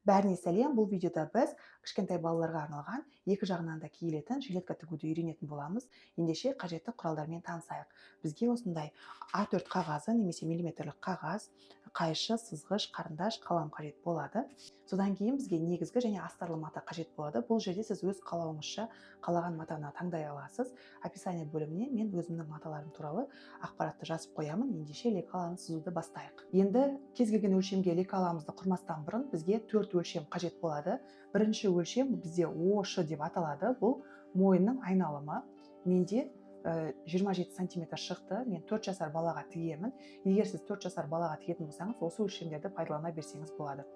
Бәріне сәлем, бұл видеода біз кішкентай балаларға арналған екі жағынан да киілетін жилетка тігуді үйренетін боламыз. Ендеше қажетті құралдармен танысайық. Бізге осындай А4 қағазы немесе миллиметрлік қағаз, қайшы, сызғыш, қарындаш, қалам қажет болады. Содан кейін бізге негізгі және астарлы мата қажет болады. Бұл жерде сіз өз қалауыңызша қалаған матаны таңдай аласыз. Описание бөліміне мен өзімнің маталарым туралы ақпаратты жазып қоямын. Ендеше лекаланы сызуды бастайық. Енді кез келген өлшемге лекаламызды құрмастан бұрын бізге 4 өлшем қажет болады. Бірінші өлшем бізде ОШ деп аталады. Бұл мойынның айналымы. Менде 27 сантиметр шықты. Мен 4 жасар балаға тігемін. Егер сіз 4 жасар балаға тігетін болсаңыз, осы өлшемдерді пайдалана берсеңіз болады.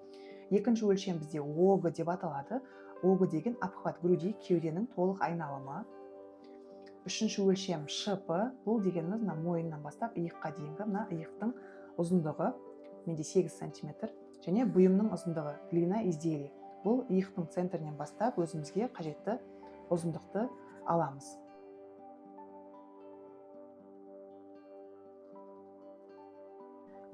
Екінші өлшем бізде ОГ деп аталады. ОГ деген обхват груди, кеуденің толық айналымы. Үшінші өлшем ШП. Бұл дегеніміз мойыннан бастап иыққа дейінгі, иықтың ұзындығы. Менде 8 сантиметр. Және бұйымның ұзындығы, длина изделия. Бұл иықтың центрінен бастап өзімізге қажетті ұзындықты аламыз.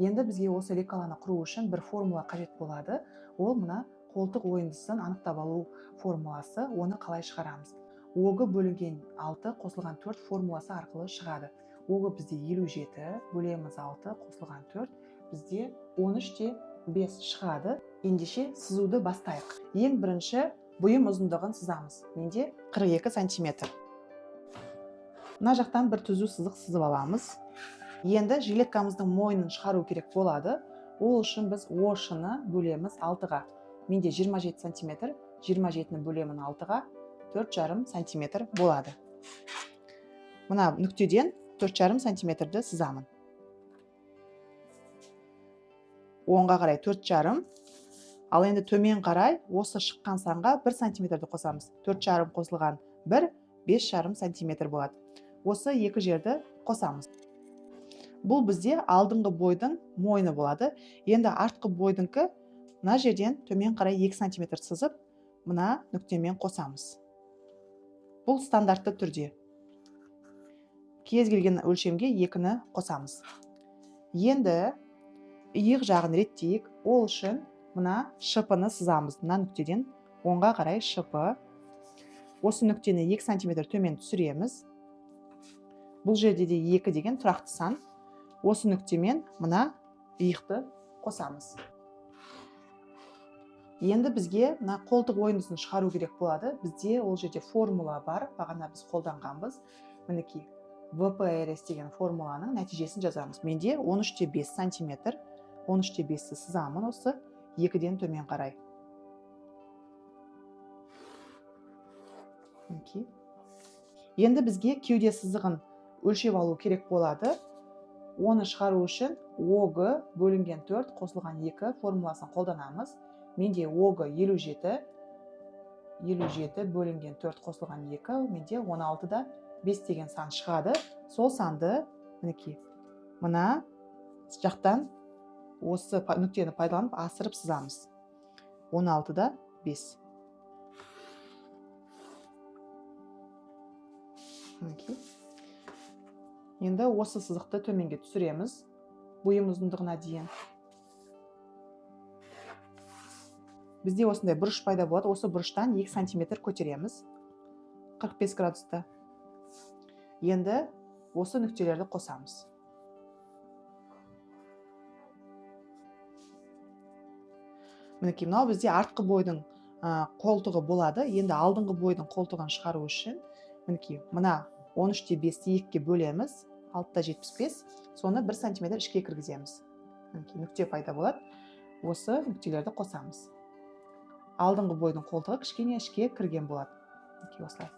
Енді бізге осы лекаланы құру үшін бір формула қажет болады. Ол мына қолтық ойындысын анықтап алу формуласы. Оны қалай шығарамыз? ОГ бөлінген 6 қосылған 4 формуласы арқылы шығады. ОГ бізде 57, бөлеміз 6 қосылған 4, бізде 13/5 шығады. Ендеше сызуды бастайық. Ең бірінші бұйым ұзындығын сызамыз. Менде 42 сантиметр. Мына жақтан бір түзу сызық сызып аламыз. Енді жилеткамыздың мойнын шығару керек болады. Ол үшін біз ОШ-ны бөлеміз 6-ға. Менде 27 сантиметр, 27-ні бөлемін 6-ға, 4,5 сантиметр болады. Мына нүктеден 4,5 сантиметрді сызамын. Оңға қарай 4,5. Ал енді төмен қарай осы шыққан санға 1 сантиметрді қосамыз. 4,5 қосылған 1, 5,5 сантиметр болады. Осы екі жерді қосамыз. Бұл бізде алдыңғы бойдың мойны болады. Енді артқы бойдыңқы мына жерден төмен қарай 2 сантиметр сызып, мына нүктемен қосамыз. Бұл стандартты түрде. Кез келген өлшемге 2-ні қосамыз. Енді иық жағын реттейік. Ол үшін мына ШП-ны сызамыз. Мына нүктеден оңға қарай ШП. Осы нүктені 2 сантиметр төмен түсіреміз. Бұл жерде де 2 деген тұрақты сан. Осы нүктемен мына иықты қосамыз. Енді бізге мына қолтық ойындысын шығару керек болады. Бізде ол жерде формула бар. Бағана біз қолданғанбыз. Мінекей ВПРС деген формуланың нәтижесін жазамыз. Менде 13/5 сантиметр. 13/5-ті сызамын осы 2-ден төмен қарай. Енді бізге кеуде сызығын өлшеп алу керек болады. Оны шығару үшін ОГ бөлінген 4 қосылған 2 формуласын қолданамыз. Менде ОГ 57, 57 бөлінген 4 қосылған 2, менде 16-да 5 деген сан шығады. Сол санды мінекей мына жақтан осы нүктені пайдаланып асырып сызамыз. 16-да 5. Енді осы сызықты төменге түсіреміз. Бұйым ұзындығына дейін. Бізде осындай бұрыш пайда болады. Осы бұрыштан 2 сантиметр көтереміз. 45 градуста. Енді осы нүктелерді қосамыз. Мінекей, мынау бізде артқы бойдың қолтығы болады. Енді алдыңғы бойдың қолтығын шығару үшін мінекей, мына 13/5-ті 2-ге бөлеміз. 6,75. Соны 1 сантиметр ішке кіргіземіз. Нүкте пайда болады. Осы нүктелерді қосамыз. Алдыңғы бойдың қолтығы кішкене ішке кірген болады. Осылай.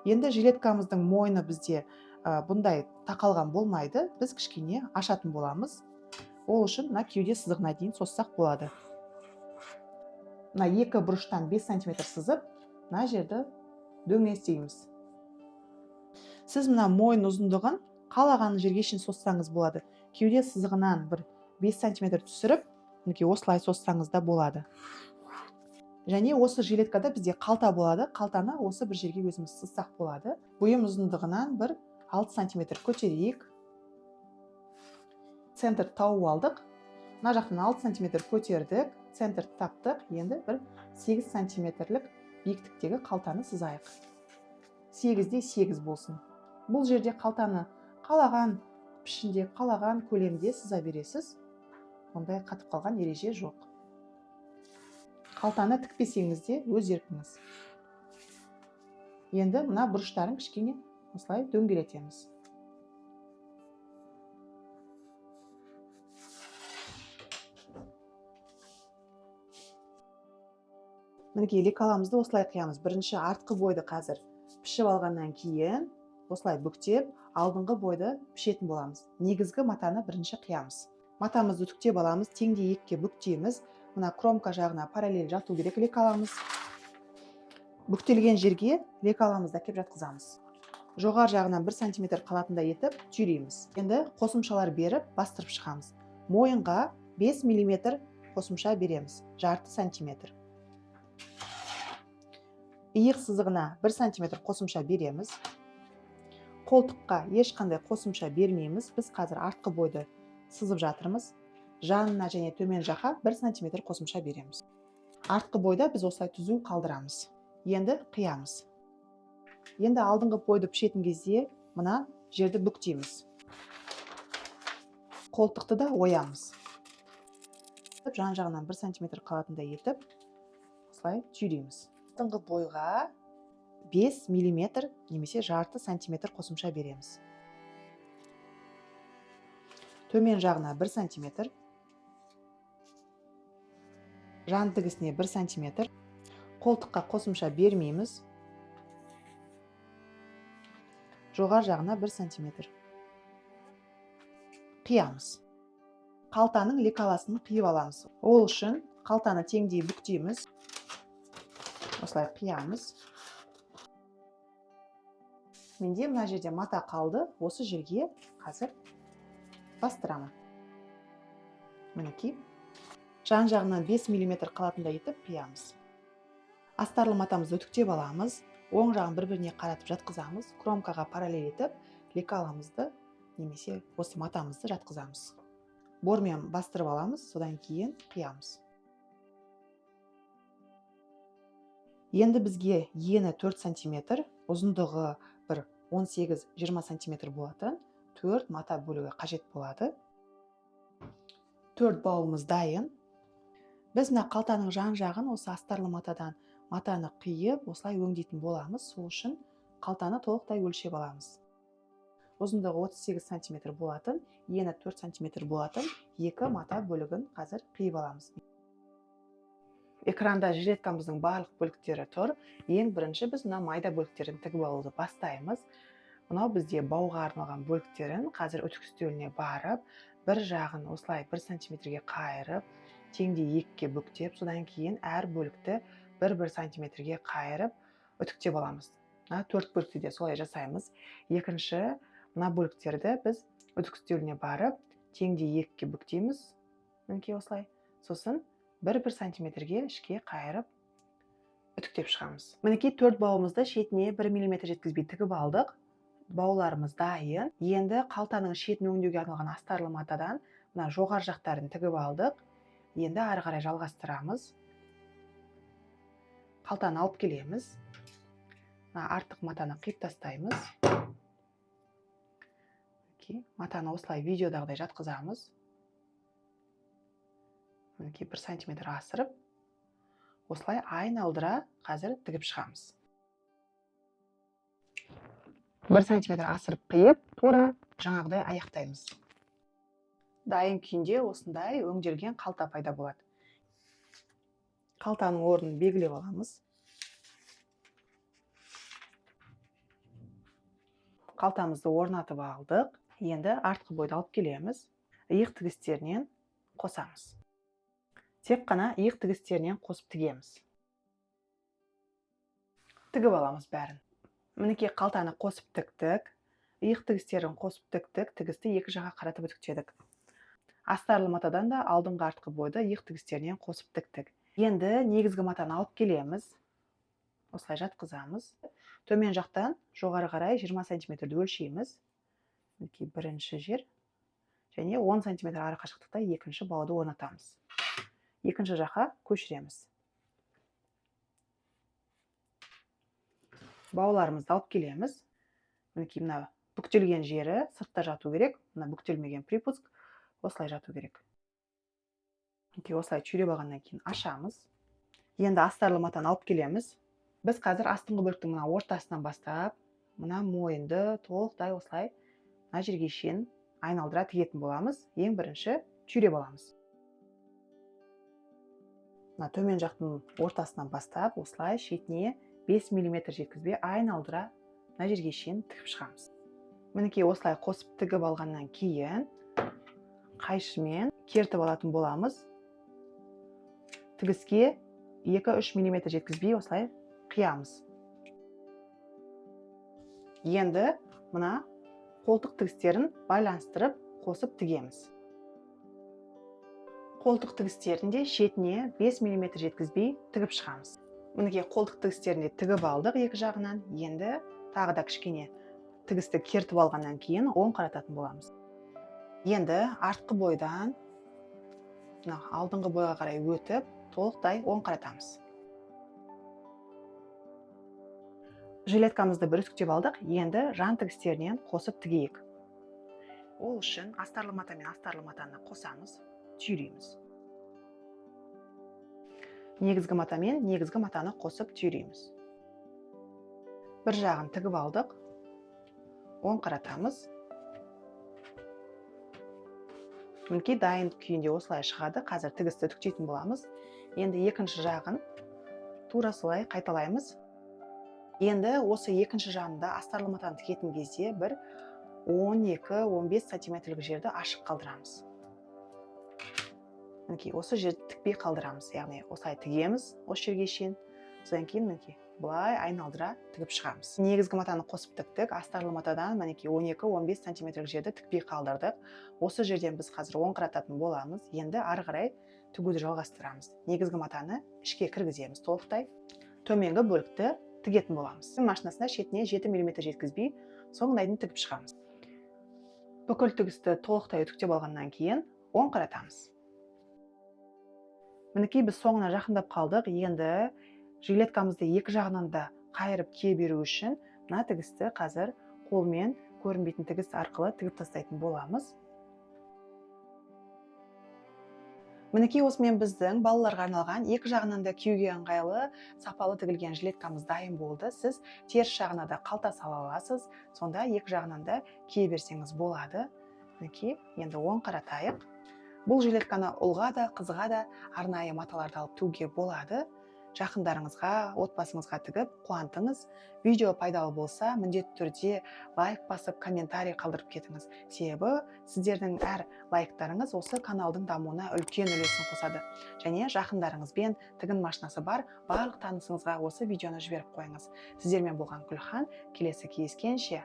Енді жилеткамыздың мойны бізде бұндай тақалған болмайды. Біз кішкене ашатын боламыз. Ол үшін мына кеуде сызығына дейін соссақ болады. Мына 2 бұрыштан 5 сантиметр сызып, мына жерді дөңестейміз. Сіз мына мойын ұзындығын қалаған жерге шейін соссаңыз болады. Кеуде сызығынан бір 5 сантиметр түсіріп, осылай соссаңыз да болады. Және осы жилеткада бізде қалта болады. Қалтаны осы бір жерге өзіміз сызсақ болады. Бұйым ұзындығынан бір 6 сантиметр көтерейік. Центр тауып алдық. Мына жақтан 6 сантиметр көтердік. центр таптық. Енді бір 8 сантиметрлік биіктіктегі қалтаны сызайық. 8-де 8 болсын. Бұл жерде қалтаны қалаған пішінде, қалаған көлемде сыза бересіз. Ондай қатып қалған ереже жоқ. Қалтаны тікпесеңіз де өз еркіңіз. Енді мына бұрыштарын кішкене осылай дөңгелетеміз. Мінекей лекаламызды осылай қиямыз. Бірінші артқы бойды қазір пішіп алғаннан кейін осылай бүктеп, алдыңғы бойды пішетін боламыз. Негізгі матаны бірінші қиямыз. Матамызды үтіктеп аламыз, теңдей екіге бүктейміз. Мына кромка жағына параллель жату керек лекаламыз. Бүктелген жерге лекаламызды әкеп жатқызамыз. Жоғар жағынан 1 сантиметр қалатындай етіп түйрейміз. Енді қосымшалар беріп бастырып шығамыз. Мойынға 5 мм қосымша береміз, жарты сантиметр. Иық сызығына 1 сантиметр қосымша береміз. Қолтыққа ешқандай қосымша бермейміз. Біз қазір артқы бойды сызып жатырмыз. Жанына және төмен жаққа 1 сантиметр қосымша береміз. Артқы бойда біз осылай түзу қалдырамыз. Енді қиямыз. Енді алдыңғы бойды пішетін кезде мына жерді бүктейміз. Қолтықты да оямыз. Жан жағынан 1 сантиметр қалатындай етіп осылай түйрейміз. Алдыңғы бойға 5 мм немесе жарты сантиметр қосымша береміз. Төмен жағына 1 сантиметр. Жан тігісіне 1 сантиметр. Қолтыққа қосымша бермейміз. Жоғар жағына 1 сантиметр. Қиямыз. Қалтаның лекаласын қиып аламыз. Ол үшін қалтаны теңдей бүктейміз. Осылай қиямыз. Менде мына жерде мата қалды. Осы жерге қазір бастырамын. Мінекей. Жан жағынан 5 мм қалатындай етіп қиямыз. Астарлы матамызды үтіктеп аламыз. Оң жағын бір-біріне қаратып жатқызамыз. Кромкаға параллель етіп лекаламызды немесе осы матамызды жатқызамыз. Бормен бастырып аламыз, содан кейін қиямыз. Енді бізге ені 4 сантиметр, ұзындығы бір 18-20 сантиметр болатын 4 мата бөлігі қажет болады. 4 бауымыз дайын. Біз мына қалтаның жан жағын осы астарлы матадан матаны қиып, осылай өңдейтін боламыз. Сол үшін қалтаны толықтай өлшеп аламыз. Ұзындығы 38 сантиметр болатын, ені 4 сантиметр болатын 2 мата бөлігін қазір қиып аламыз. Экранда жилеткамыздың барлық бөліктері тұр. Ең бірінші біз мына майда бөліктерін тігіп алуды бастаймыз. Мынау бізде бауға арналған бөліктерін қазір үтік үстеліне барып, бір жағын осылай 1 сантиметрге қайырып, теңдей екіге бүктеп, содан кейін әр бөлікті 1-1 сантиметрге қайырып үтіктеп аламыз. 4 бөлікті де солай жасаймыз. Екінші, мына бөліктерді біз үтік үстеліне барып, теңдей екіге бүктейміз. Мінекей осылай. Сосын 1-1 сантиметрге ішке қайырып үтіктеп шығамыз. Мінекей 4 бауымызды шетіне 1 мм жеткізбей тігіп алдық. Бауларымыз дайын. Енді қалтаның шетін өңдеуге арналған астарлы матадан мына жоғар жақтарын тігіп алдық. Енді ары қарай жалғастырамыз. Қалтаны алып келеміз. Артық матаны қиып тастаймыз. Матаны осылай видеодағыдай жатқызамыз. 1 сантиметр асырып, осылай айналдыра қазір тігіп шығамыз. 1 сантиметр асырып қиып, тура жаңағыдай аяқтаймыз. Дайын күйінде осындай өңделген қалта пайда болады. Қалтаның орнын белгілеп аламыз. Қалтамызды орнатып алдық. Енді артқы бойды алып келеміз. Иық тігістерінен қосамыз. Тек қана иық тігістерінен қосып тігеміз. Тігіп аламыз бәрін. Мінекей қалтаны қосып тіктік. Иық тігістерін қосып тіктік. Тігісті екі жаққа қаратып үтіктедік. Астарлы матадан да алдыңғы артқы бойды иық тігістерінен қосып тіктік. Енді негізгі матаны алып келеміз. Осылай жатқызамыз. Төмен жақтан жоғары қарай 20 сантиметрді өлшейміз. Бірінші жер және 10 сантиметр ары қашықтықта екінші бауды орнатамыз. екінші жаққа көшіреміз. Бауларымызды алып келеміз. Мінекей мына бүктелген жері сыртта жату керек. Мына бүктелмеген припуск осылай жату керек. Мінекей осылай түйреп алғаннан кейін ашамыз. Енді астарлы матаны алып келеміз. Біз қазір астыңғы бөліктің мына ортасынан бастап, мына мойынды толықтай осылай мына жерге шейін айналдыра тігетін боламыз. Ең бірінші түйреп аламыз. Мына төмен жақтың ортасынан бастап осылай шетіне 5 мм жеткізбей айналдыра мына жерге шейін тігіп шығамыз. Мінекей осылай қосып тігіп алғаннан кейін қайшымен кертіп алатын боламыз. Тігіске 2-3 мм жеткізбей осылай қиямыз. Енді мына қолтық тігістерін байланыстырып қосып тігеміз. Қолтық тігістерінде шетіне 5 мм жеткізбей тігіп шығамыз. Мінекей қолтық тігістерінде тігіп алдық екі жағынан. Енді тағы да кішкене тігісті кертіп алғаннан кейін оң қарататын боламыз. Енді артқы бойдан алдыңғы бойға қарай өтіп, толықтай оң қаратамыз. Жилеткамызды бір үтіктеп алдық. Енді жан тігістерінен қосып тігейік. Ол үшін астарлы мата мен астарлы матаны қосамыз, түйреміз. Негізгі мата мен негізгі матаны қосып түйреміз. Бір жағын тігіп алдық. Оң қаратамыз. Мінекей дайын күйінде осылай шығады. Қазір тігісті үтіктейтін боламыз. Енді екінші жағын тура солай қайталаймыз. Енді осы екінші жағында астарлы матаны тігетін кезде бір 12-15 сантиметрлік жерді ашық қалдырамыз. Мінекей осы жерді тікпей қалдырамыз. Яғни осылай тігеміз осы жерге шейін. Содан кейін мінекей бұлай айналдыра тігіп шығамыз. Негізгі матаны қосып тіктік. Астарлы матадан мінекей 12-15 сантиметрлік жерді тікпей қалдырдық. Осы жерден біз қазір оң қарататын боламыз. Енді ары қарай тігуді жалғастырамыз. Негізгі матаны ішке кіргіземіз толықтай. Төменгі бөлікті тігетін боламыз. Машинасында шетіне 7 мм жеткізбей соңына дейін тігіп шығамыз. Бүкіл тігісті толықтай үтіктеп алғаннан кейін оң қаратамыз. Мінекей біз соңына жақындап қалдық. Енді жилеткамызды екі жағынан да қайырып кие беру үшін мына тігісті қазір қолмен көрінбейтін тігіс арқылы тігіп тастайтын боламыз. Мінекей осымен біздің балаларға арналған екі жағынан да киюге ыңғайлы сапалы тігілген жилеткамыз дайын болды. Сіз теріс жағына да қалта сала аласыз. Сонда екі жағынан да кие берсеңіз болады. Мінекей енді оң қаратайық. Бұл жилетканы ұлға да, қызға да арнайы маталарды алып тігуге болады. Жақындарыңызға, отбасыңызға тігіп қуантыңыз. Видео пайдалы болса, міндетті түрде лайк басып, комментарий қалдырып кетіңіз. Себебі сіздердің әр лайктарыңыз осы каналдың дамуына үлкен үлесін қосады. Және жақындарыңызбен тігін машинасы бар барлық танысыңызға осы видеоны жіберіп қойыңыз. Сіздермен болған Гүлхан, келесі кездескенше